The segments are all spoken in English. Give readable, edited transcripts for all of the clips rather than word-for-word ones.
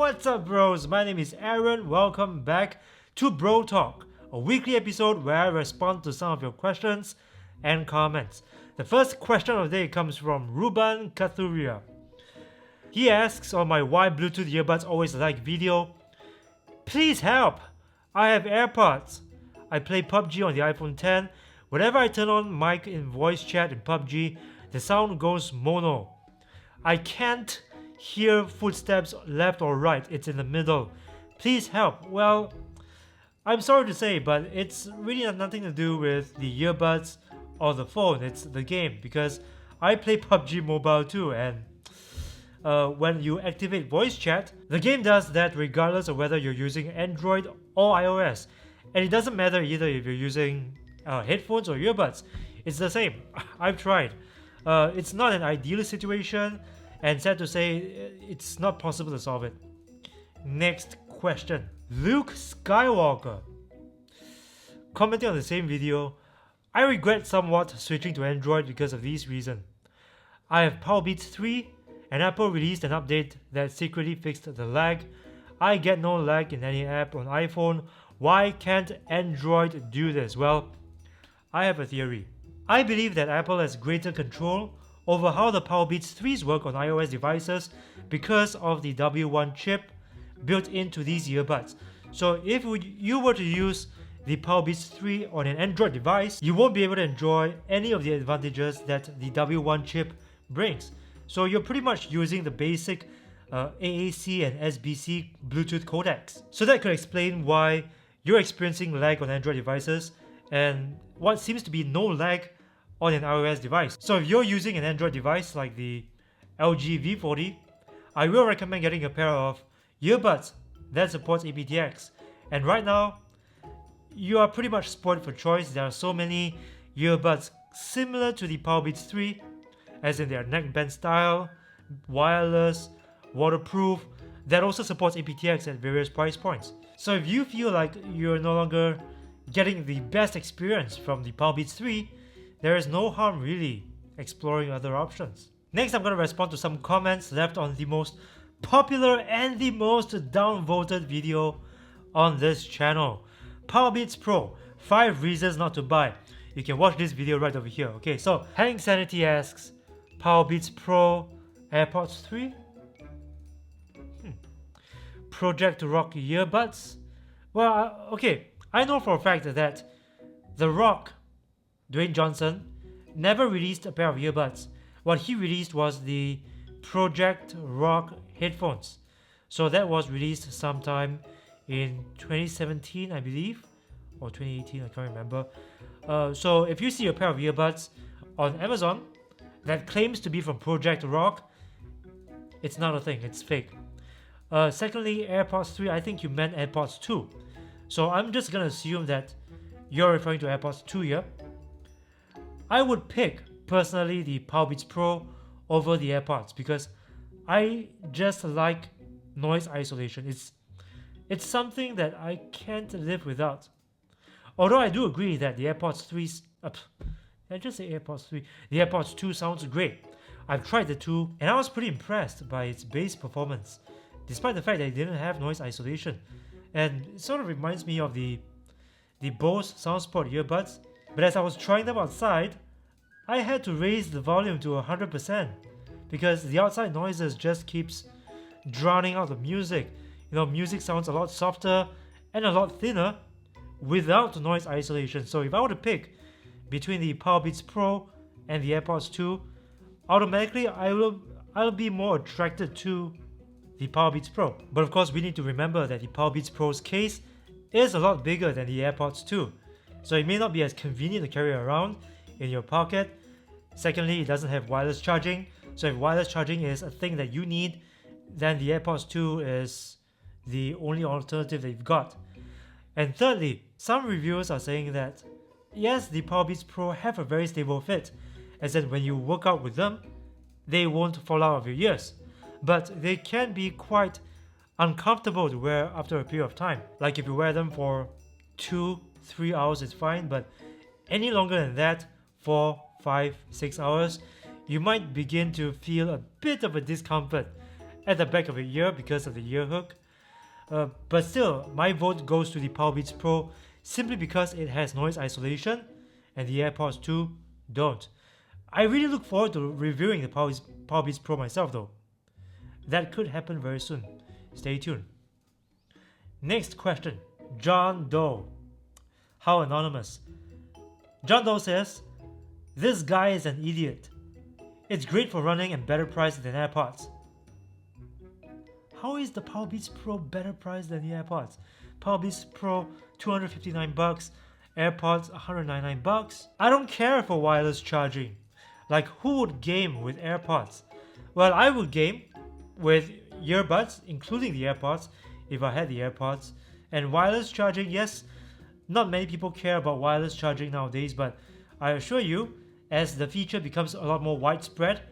What's up, bros? My name is Aaron. Welcome back to Brotalk, a weekly episode where I respond to some of your questions and comments. The first question of the day comes from Ruban Kathuria. He asks on my why Bluetooth earbuds always lag video. Please help! I have Airpods. I play PUBG on the iPhone 10. Whenever I turn on mic in voice chat in PUBG, the sound goes mono. I can't hear footsteps left or right, it's in the middle. Please help. Well, I'm sorry to say, but it's really nothing to do with the earbuds or the phone, it's the game, because I play PUBG Mobile too, and when you activate voice chat, the game does that regardless of whether you're using Android or iOS, and it doesn't matter either if you're using headphones or earbuds, it's the same. I've tried. It's not an ideal situation, and sad to say, it's not possible to solve it. Next question. Luke Skywalker. Commenting on the same video, I regret somewhat switching to Android because of these reasons. I have Powerbeats 3, and Apple released an update that secretly fixed the lag. I get no lag in any app on iPhone. Why can't Android do this? Well, I have a theory. I believe that Apple has greater control over how the Powerbeats 3s work on iOS devices because of the W1 chip built into these earbuds. So if you were to use the Powerbeats 3 on an Android device, you won't be able to enjoy any of the advantages that the W1 chip brings. So you're pretty much using the basic AAC and SBC Bluetooth codecs. So that could explain why you're experiencing lag on Android devices and what seems to be no lag on an iOS device. So if you're using an Android device like the LG V40, I will recommend getting a pair of earbuds that supports aptX. And right now, you are pretty much spoiled for choice. There are so many earbuds similar to the Powerbeats 3, as in their neckband style, wireless, waterproof, that also supports aptX at various price points. So if you feel like you're no longer getting the best experience from the Powerbeats 3, there is no harm really exploring other options. Next, I'm going to respond to some comments left on the most popular and the most downvoted video on this channel. Powerbeats Pro, 5 reasons not to buy. You can watch this video right over here. Okay, so Hank Sanity asks, Powerbeats Pro, Airpods 3? Project Rock earbuds? Well, okay, I know for a fact that The Rock, Dwayne Johnson, never released a pair of earbuds. What he released was the Project Rock headphones. So that was released sometime in 2017, I believe, or 2018, I can't remember. So if you see a pair of earbuds on Amazon that claims to be from Project Rock, it's not a thing, it's fake. Secondly, AirPods 3, I think you meant AirPods 2. So I'm just gonna assume that you're referring to AirPods 2 here. I would pick, personally, the Powerbeats Pro over the AirPods because I just like noise isolation. It's something that I can't live without. Although I do agree that the AirPods 3... did I just say AirPods 3? The AirPods 2 sounds great. I've tried the 2 and I was pretty impressed by its bass performance, despite the fact that it didn't have noise isolation. And it sort of reminds me of the Bose SoundSport earbuds. But as I was trying them outside, I had to raise the volume to 100% because the outside noises just keeps drowning out the music. You know, music sounds a lot softer and a lot thinner without noise isolation. So if I were to pick between the Powerbeats Pro and the AirPods 2, automatically I'll be more attracted to the Powerbeats Pro. But of course, we need to remember that the Powerbeats Pro's case is a lot bigger than the AirPods 2. So it may not be as convenient to carry around in your pocket. Secondly, it doesn't have wireless charging. So if wireless charging is a thing that you need, then the AirPods 2 is the only alternative that you've got. And thirdly, some reviewers are saying that yes, the Powerbeats Pro have a very stable fit, as in when you work out with them, they won't fall out of your ears. But they can be quite uncomfortable to wear after a period of time. Like if you wear them for 2-3 hours, it's fine, but any longer than that, 4-5-6 hours, you might begin to feel a bit of a discomfort at the back of the ear because of the ear hook. But still, my vote goes to the Powerbeats Pro simply because it has noise isolation and the AirPods 2 don't. I really look forward to reviewing the Powerbeats Pro myself though. That could happen very soon. Stay tuned. Next question, John Doe. How anonymous. John Doe says, this guy is an idiot. It's great for running and better priced than AirPods. How is the Powerbeats Pro better priced than the AirPods? Powerbeats Pro $259, AirPods $199. I don't care for wireless charging. Like, who would game with AirPods? Well, I would game with earbuds, including the AirPods, if I had the AirPods. And wireless charging, yes, not many people care about wireless charging nowadays, but I assure you, as the feature becomes a lot more widespread,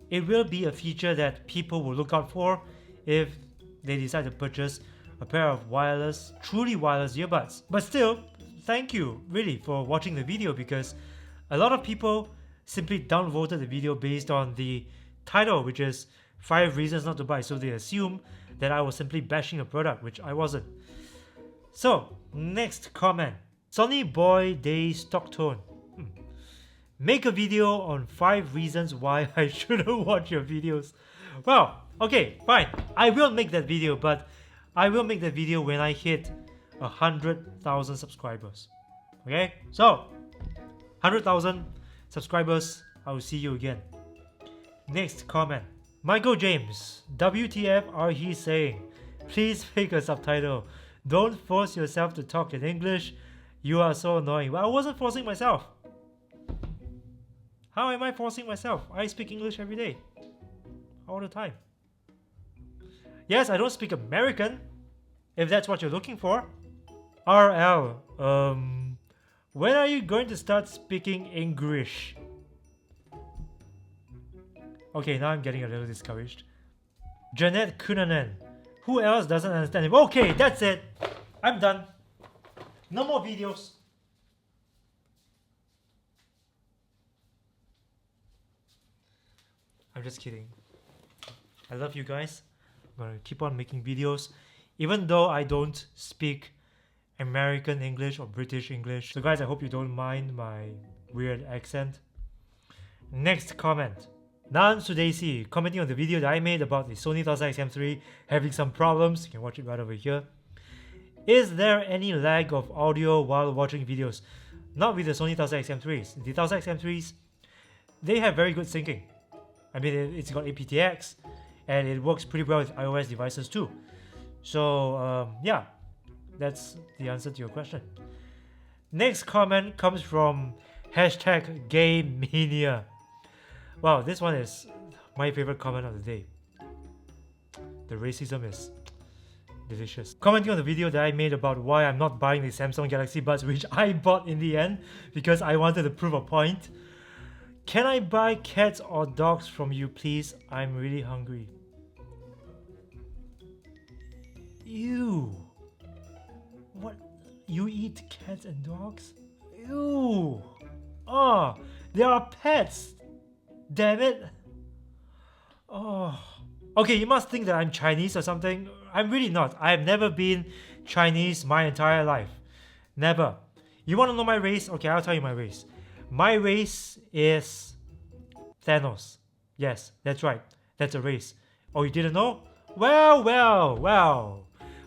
it will be a feature that people will look out for if they decide to purchase a pair of wireless, truly wireless earbuds. But still, thank you really for watching the video, because a lot of people simply downvoted the video based on the title, which is 5 reasons not to buy, so they assume that I was simply bashing a product, which I wasn't. So, next comment. Sony Boy Day Stocktone. Make a video on 5 reasons why I shouldn't watch your videos. Well, okay, fine. I will make that video, but I will make that video when I hit 100,000 subscribers. Okay? So, 100,000 subscribers, I will see you again. Next comment. Michael James. WTF are he saying? Please pick a subtitle. Don't force yourself to talk in English. You are so annoying. Well, I wasn't forcing myself. How am I forcing myself? I speak English every day. All the time. Yes, I don't speak American, if that's what you're looking for. RL. When are you going to start speaking English? Okay, now I'm getting a little discouraged. Janet Kunanen. Who else doesn't understand him? Okay, that's it. I'm done. No more videos. I'm just kidding. I love you guys. I'm gonna keep on making videos, even though I don't speak American English or British English. So guys, I hope you don't mind my weird accent. Next comment. Nan Sudesi, commenting on the video that I made about the Sony 1000XM3 having some problems. You can watch it right over here. Is there any lag of audio while watching videos? Not with the Sony 1000XM3s. The 1000XM3s, they have very good syncing. I mean, it's got aptX, and it works pretty well with iOS devices too. So yeah, that's the answer to your question. Next comment comes from #GayMania. Wow, this one is my favorite comment of the day. The racism is delicious. Commenting on the video that I made about why I'm not buying the Samsung Galaxy Buds, which I bought in the end because I wanted to prove a point. Can I buy cats or dogs from you, please? I'm really hungry. Ew. What? You eat cats and dogs? Ew. Oh, they are pets. Damn it. Oh. Okay, you must think that I'm Chinese or something. I'm really not. I've never been Chinese my entire life. Never. You want to know my race? Okay, I'll tell you my race. My race is Thanos. Yes, that's right. That's a race. Oh, you didn't know? Well,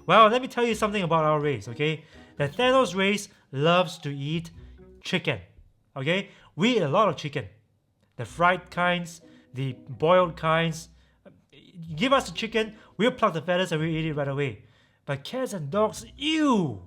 let me tell you something about our race, okay? The Thanos race loves to eat chicken, okay? We eat a lot of chicken. The fried kinds, the boiled kinds. Give us the chicken, we'll pluck the feathers and we'll eat it right away. But cats and dogs, ew!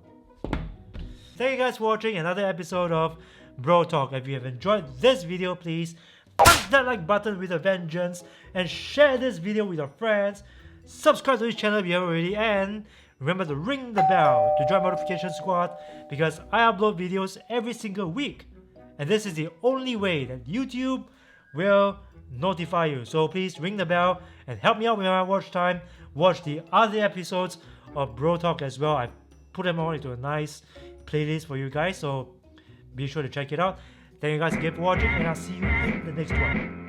Thank you guys for watching another episode of Brotalk. If you have enjoyed this video, please punch that like button with a vengeance and share this video with your friends. Subscribe to this channel if you haven't already, and remember to ring the bell to join Notification Squad, because I upload videos every single week. And this is the only way that YouTube will notify you. So please ring the bell and help me out with my watch time. Watch the other episodes of Brotalk as well. I put them all into a nice playlist for you guys, so be sure to check it out. Thank you guys again for watching, and I'll see you in the next one.